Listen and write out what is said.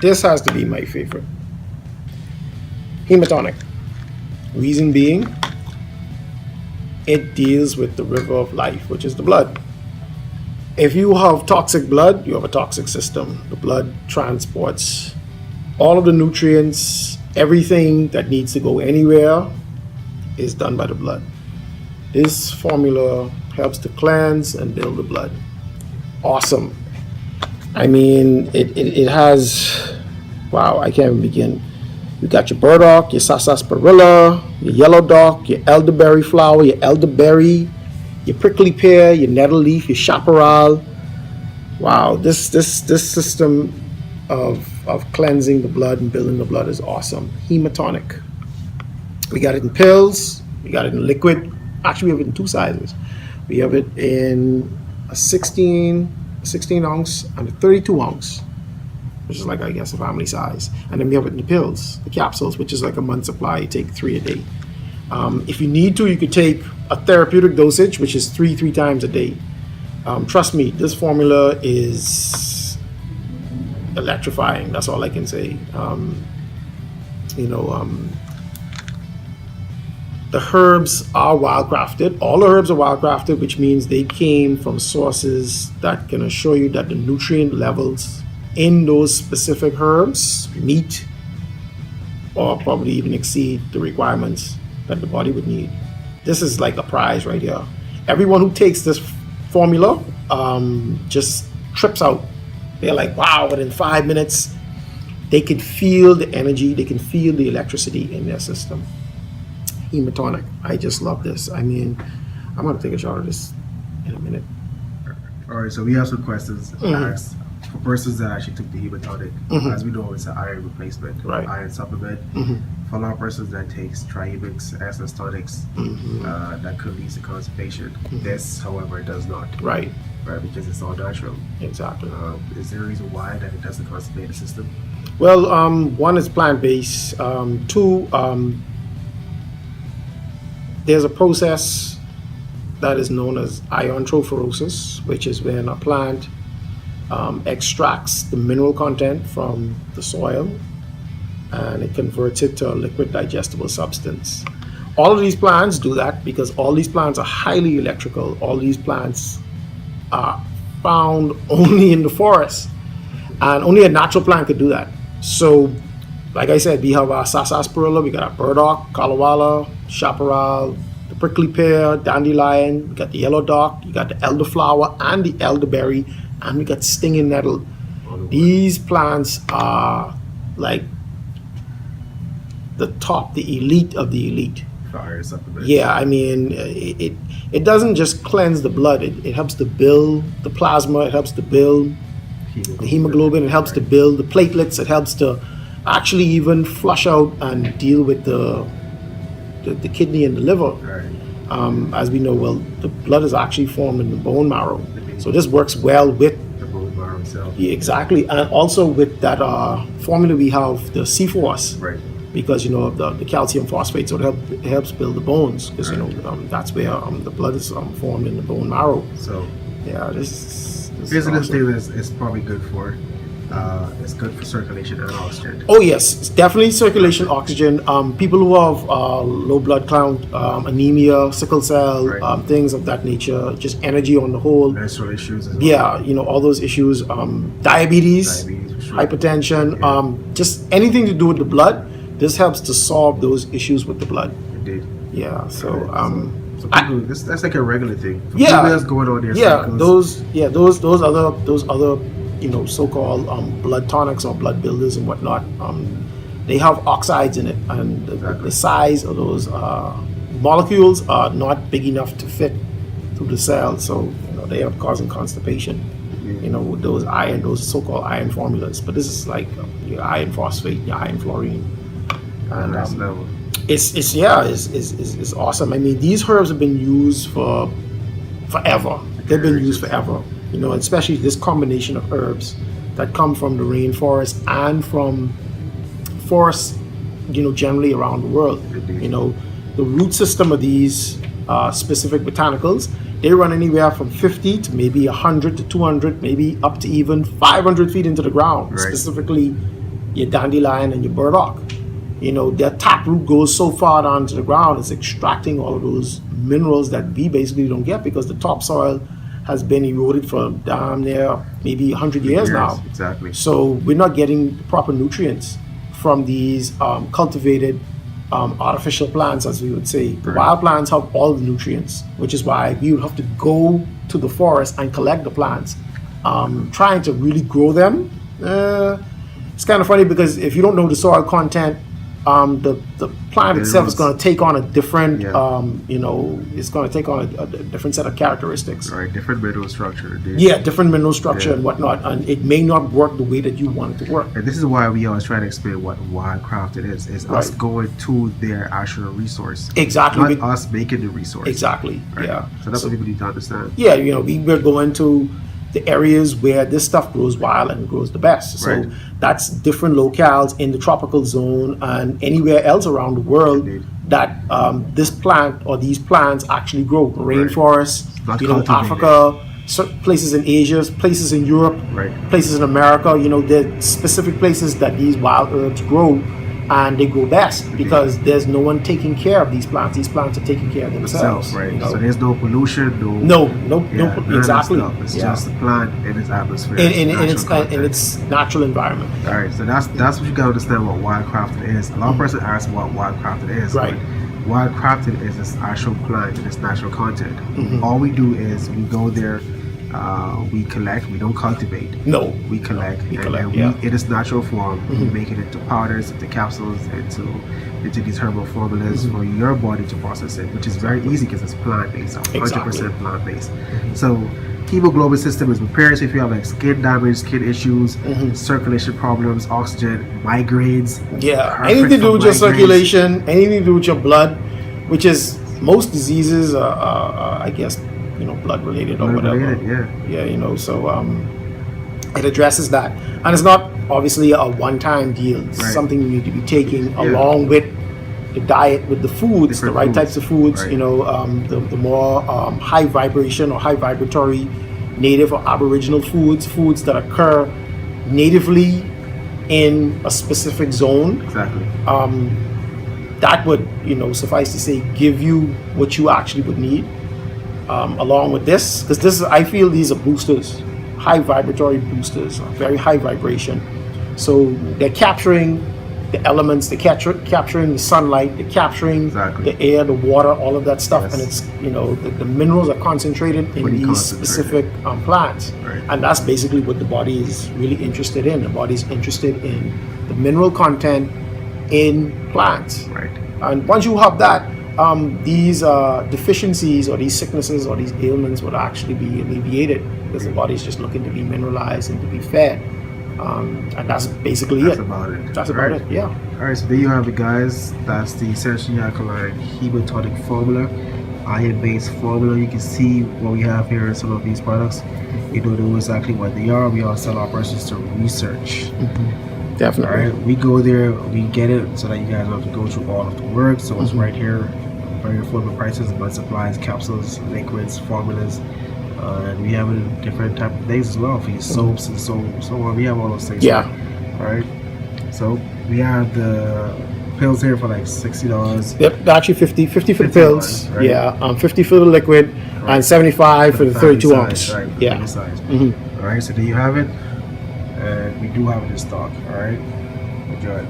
This has to be my favorite. Hematonic. Reason being, it deals with the river of life, which is the blood. If you have toxic blood, you have a toxic system. The blood transports all of the nutrients, everything that needs to go anywhere is done by the blood. This formula helps to cleanse and build the blood. Awesome. I mean, it has, wow, I can't even begin. You got your burdock, your sarsaparilla, your yellow dock, your elderberry flower, your elderberry, your prickly pear, your nettle leaf, your chaparral. Wow, this system of cleansing the blood and building the blood is awesome. Hematonic. We got it in pills, we got it in liquid. Actually, we have it in two sizes. We have it in a 16 ounce and a 32 ounce, which is like, I guess, a family size. And then we have it in the pills, the capsules, which is like a month supply. You take 3 a day. If you need to, you could take a therapeutic dosage, which is three times a day. Trust me, this formula is electrifying. That's all I can say. The herbs are wildcrafted. All the herbs are wildcrafted, which means they came from sources that can assure you that the nutrient levels in those specific herbs meet or probably even exceed the requirements that the body would need. This is like a prize right here. Everyone who takes this formula just trips out. They're like, wow, within 5 minutes, they can feel the energy, they can feel the electricity in their system. Hematonic. I just love this. I mean, I'm going to take a shot of this in a minute. All right, so we have some questions asked for persons that actually took the Hematonic. As we know, it's an iron replacement, right. Iron supplement. For a lot of persons that takes triemics, essence tonics, that could lead to constipation. This, however, does not. Right, because it's all natural. Exactly. Is there a reason why that it doesn't constipate the system? Well, one is plant-based. Two, there's a process that is known as iontrophoresis, which is when a plant extracts the mineral content from the soil and it converts it to a liquid digestible substance. All of these plants do that because all these plants are highly electrical. All these plants are found only in the forest, and only a natural plant could do that. So, like I said, we have our sarsaparilla, we got our burdock, kalawala, chaparral, the prickly pear, dandelion, we got the yellow dock, you got the elderflower and the elderberry, and we got stinging nettle. These plants are like the top, the elite of the elite. Fire supplement. Yeah, I mean, it doesn't just cleanse the blood, it helps to build the plasma, it helps to build the hemoglobin, it helps to build the platelets, it helps to actually even flush out and deal with the kidney and the liver. Right. As we know, well, the blood is actually formed in the bone marrow. So this works well with the bone marrow itself. Yeah, exactly. And also with that formula we have, the C-Force. Right. Because, you know, the calcium phosphate, so it helps build the bones. Because, you know, that's where the blood is formed in the bone marrow. So, yeah, this basically this thing is probably good for it's good for circulation and oxygen. Oh yes, it's definitely circulation, oxygen. People who have low blood count, anemia, sickle cell, Right. Things of that nature, just energy on the whole. Menstrual issues as well. Yeah, you know, all those issues, diabetes, For sure. hypertension, just anything to do with the blood. This helps to solve those issues with the blood. Indeed. Yeah, so So people, that's like a regular thing. For yeah, people that's going on their yeah, cycles. those other you know, so-called blood tonics or blood builders and whatnot. They have oxides in it, and the size of those molecules are not big enough to fit through the cell, so you know they are causing constipation. You know, with those so-called iron formulas. But this is like your iron phosphate, your iron fluorine, and Nice level. It's awesome. I mean, these herbs have been used for forever. They've been used forever. You know, especially this combination of herbs that come from the rainforest and from forests, you know, generally around the world. You know, the root system of these specific botanicals, they run anywhere from 50 to maybe 100 to 200, maybe up to even 500 feet into the ground, Right. specifically your dandelion, and your burdock. You know, their taproot goes so far down to the ground, it's extracting all of those minerals that we basically don't get because the topsoil has been eroded for damn near maybe 100 years now. Exactly. So we're not getting proper nutrients from these cultivated artificial plants, as we would say. The wild plants have all the nutrients, which is why we would have to go to the forest and collect the plants. Trying to really grow them, it's kind of funny because if you don't know the soil content, the plant itself is going to take on a different, you know, it's going to take on a different set of characteristics. Right, different mineral structure. Different mineral structure and whatnot, and it may not work the way that you want it to work. And this is why we always try to explain what wildcrafted is us going to their actual resource. Exactly. Not us making the resource. Exactly, right? yeah. So that's what people need to understand. Yeah, you know, we're going to the areas where this stuff grows wild and grows the best. So that's different locales in the tropical zone and anywhere else around the world that this plant or these plants actually grow. Rainforests, you know, Africa, certain places in Asia, places in Europe, places in America. You know, there are specific places that these wild herbs grow, and they grow best because there's no one taking care of these plants. These plants are taking care of themselves. Right. You know? So there's no pollution, no, exactly. It's just the plant in its atmosphere. In its natural environment. All right, so that's what you gotta understand what wildcrafted is. A lot of person asks what wildcrafted is. Right. Wildcrafted is this actual plant and its natural content. All we do is we go there, we collect. We don't cultivate. No, we collect. In its natural form, we make it into powders, into capsules, into these herbal formulas for your body to process it, which is very easy because it's plant-based, 100% plant-based. So hemoglobin system is repaired. So if you have like skin damage, skin issues, circulation problems, oxygen, migraines, anything to do with your circulation, anything to do with your blood, which is most diseases are I guess, you know, blood related or whatever. You know, so it addresses that, and it's not obviously a one-time deal. It's something you need to be taking along with the diet, with the foods, the right types of foods. You know, the more high vibration or high vibratory native or aboriginal foods that occur natively in a specific zone. That would, you know, suffice to say, give you what you actually would need. Along with this, because this is, I feel these are boosters, high vibratory boosters, very high vibration. So they're capturing the elements, they're capturing the sunlight, they're capturing the air, the water, all of that stuff, and it's, you know, the minerals are concentrated in these specific plants, and that's basically what the body is really interested in. The body is interested in the mineral content in plants, and once you have that, these deficiencies or these sicknesses or these ailments would actually be alleviated because the body is just looking to be mineralized and to be fed. And that's basically That's about it. That's about it, yeah. All right, so there you have it, guys. That's the Essentially Alkaline Hematonic formula, iron-based formula. You can see what we have here in some of these products. We don't know exactly what they are. We also tell our persons to research. Definitely. All right, we go there, we get it so that you guys don't have to go through all of the work. So it's right here, very affordable prices, blood supplies, capsules, liquids, formulas. And we have it in different type of things as well for your soaps and so on. We have all those things. All right. So we have the pills here for like $60. Yep, actually 50 for the pills. Right? 50 for the liquid, and 75 for the 32 ounce. Right. Yeah. Size. All right. So there you have it, and we do have it in stock. All right. Enjoy it.